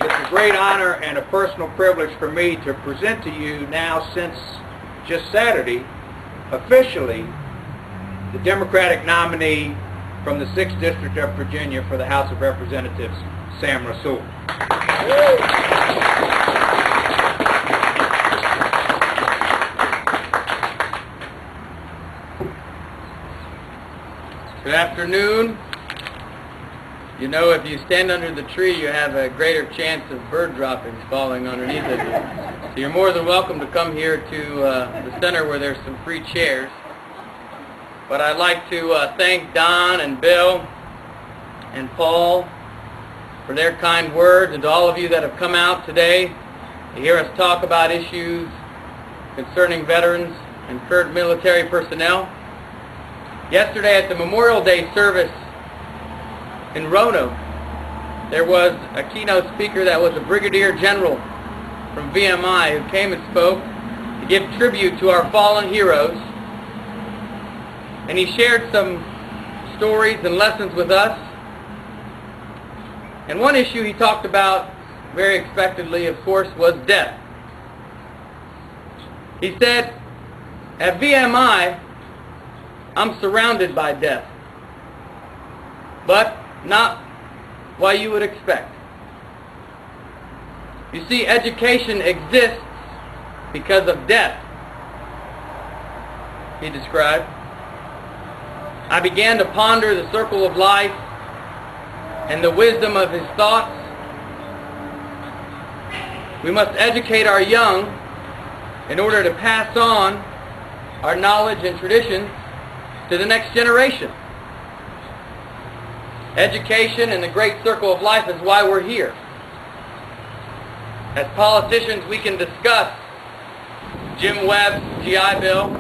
It's a great honor and a personal privilege for me to present to you now, since just Saturday, officially, the Democratic nominee from the 6th District of Virginia for the House of Representatives, Sam Rasoul. Good afternoon. You know, if you stand under the tree, you have a greater chance of bird droppings falling underneath of you. So you're more than welcome to come here to the center where there's some free chairs. But I'd like to thank Don and Bill and Paul for their kind words, and to all of you that have come out today to hear us talk about issues concerning veterans and current military personnel. Yesterday at the Memorial Day service in Roanoke, there was a keynote speaker that was a brigadier general from VMI who came and spoke to give tribute to our fallen heroes. And he shared some stories and lessons with us. And one issue he talked about, very expectedly, of course, was death. He said, at VMI, I'm surrounded by death, but not what you would expect. You see, education exists because of death, he described. I began to ponder the circle of life and the wisdom of his thoughts. We must educate our young in order to pass on our knowledge and traditions to the next generation. Education and the great circle of life is why we're here. As politicians, we can discuss Jim Webb's GI Bill,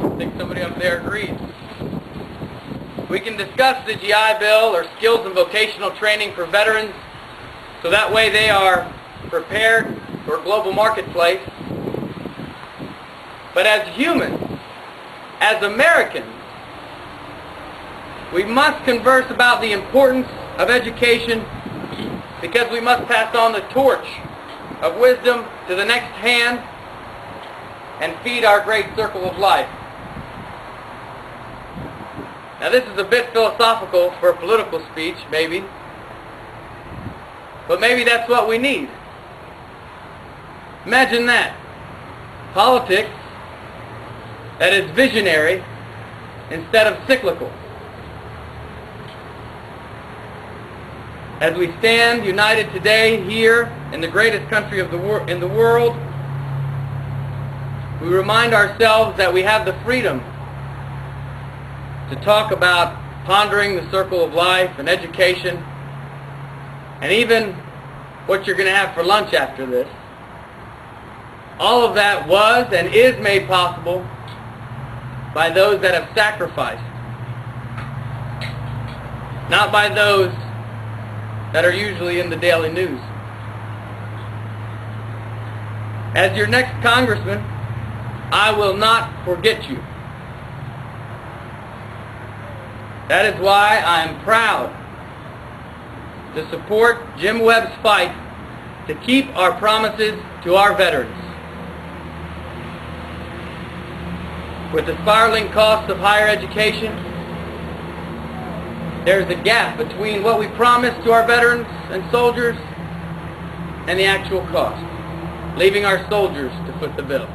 I think somebody up there agrees. We can discuss the GI Bill or skills and vocational training for veterans, so that way they are prepared for a global marketplace. But as humans, as Americans, we must converse about the importance of education, because we must pass on the torch of wisdom to the next hand and feed our great circle of life. Now, this is a bit philosophical for a political speech, maybe, but maybe that's what we need. Imagine that. Politics that is visionary instead of cyclical. As we stand united today here in the greatest country of in the world, we remind ourselves that we have the freedom to talk about pondering the circle of life and education, and even what you're going to have for lunch after this. All of that was and is made possible by those that have sacrificed, not by those that are usually in the daily news. As your next congressman, I will not forget you. That is why I am proud to support Jim Webb's fight to keep our promises to our veterans. With the spiraling costs of higher education, there's a gap between what we promise to our veterans and soldiers and the actual cost, leaving our soldiers to foot the bill.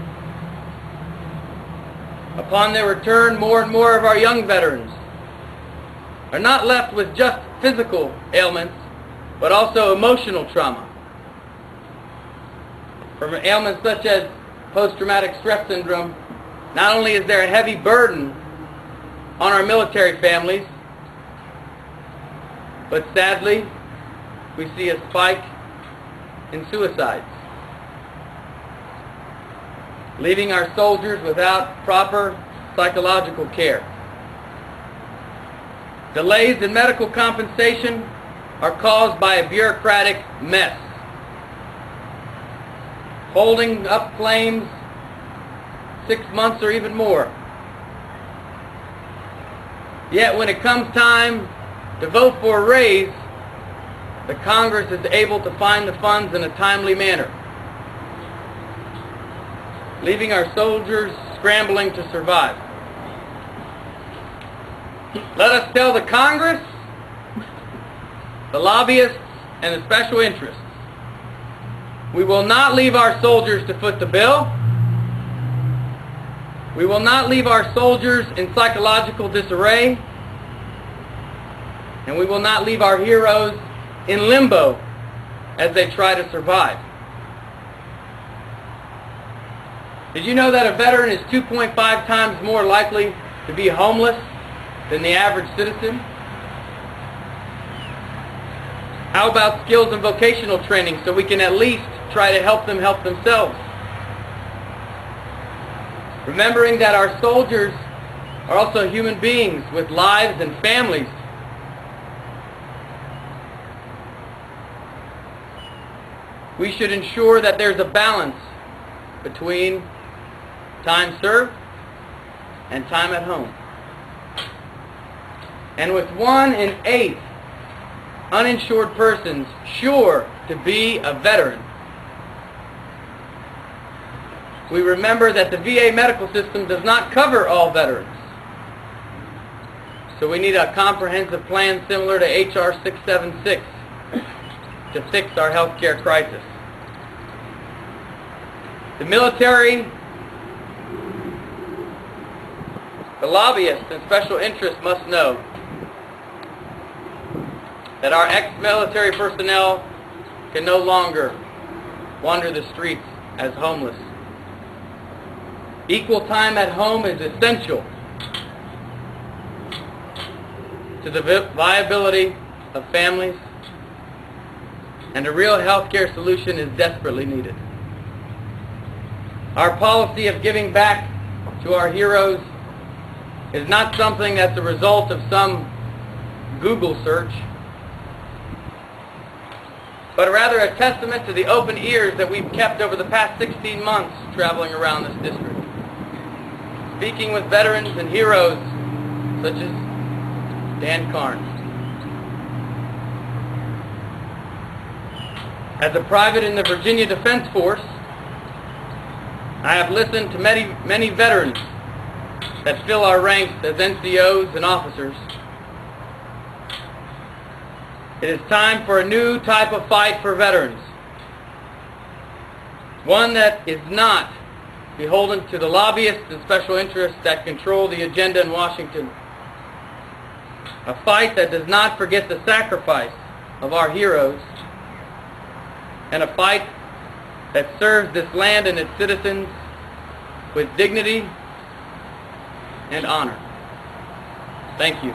Upon their return, more and more of our young veterans are not left with just physical ailments, but also emotional trauma. From ailments such as post-traumatic stress syndrome, not only is there a heavy burden on our military families, but sadly, we see a spike in suicides, leaving our soldiers without proper psychological care. Delays in medical compensation are caused by a bureaucratic mess, holding up claims 6 months or even more. Yet when it comes time to vote for a raise, the Congress is able to find the funds in a timely manner, leaving our soldiers scrambling to survive. Let us tell the Congress, the lobbyists, and the special interests, we will not leave our soldiers to foot the bill. We will not leave our soldiers in psychological disarray. And we will not leave our heroes in limbo as they try to survive. Did you know that a veteran is 2.5 times more likely to be homeless than the average citizen? How about skills and vocational training so we can at least try to help them help themselves? Remembering that our soldiers are also human beings with lives and families. We should ensure that there's a balance between time served and time at home. And with 1 in 8 uninsured persons sure to be a veteran, we remember that the VA medical system does not cover all veterans. So we need a comprehensive plan similar to H.R. 676 to fix our health care crisis. The military, the lobbyists, and special interests must know that our ex-military personnel can no longer wander the streets as homeless. Equal time at home is essential to the viability of families, and a real health care solution is desperately needed. Our policy of giving back to our heroes is not something that's a result of some Google search, but rather a testament to the open ears that we've kept over the past 16 months traveling around this district, speaking with veterans and heroes such as Dan Carnes. As a private in the Virginia Defense Force, I have listened to many veterans that fill our ranks as NCOs and officers. It is time for a new type of fight for veterans, one that is not beholden to the lobbyists and special interests that control the agenda in Washington. A fight that does not forget the sacrifice of our heroes, and a fight that serves this land and its citizens with dignity and honor. Thank you.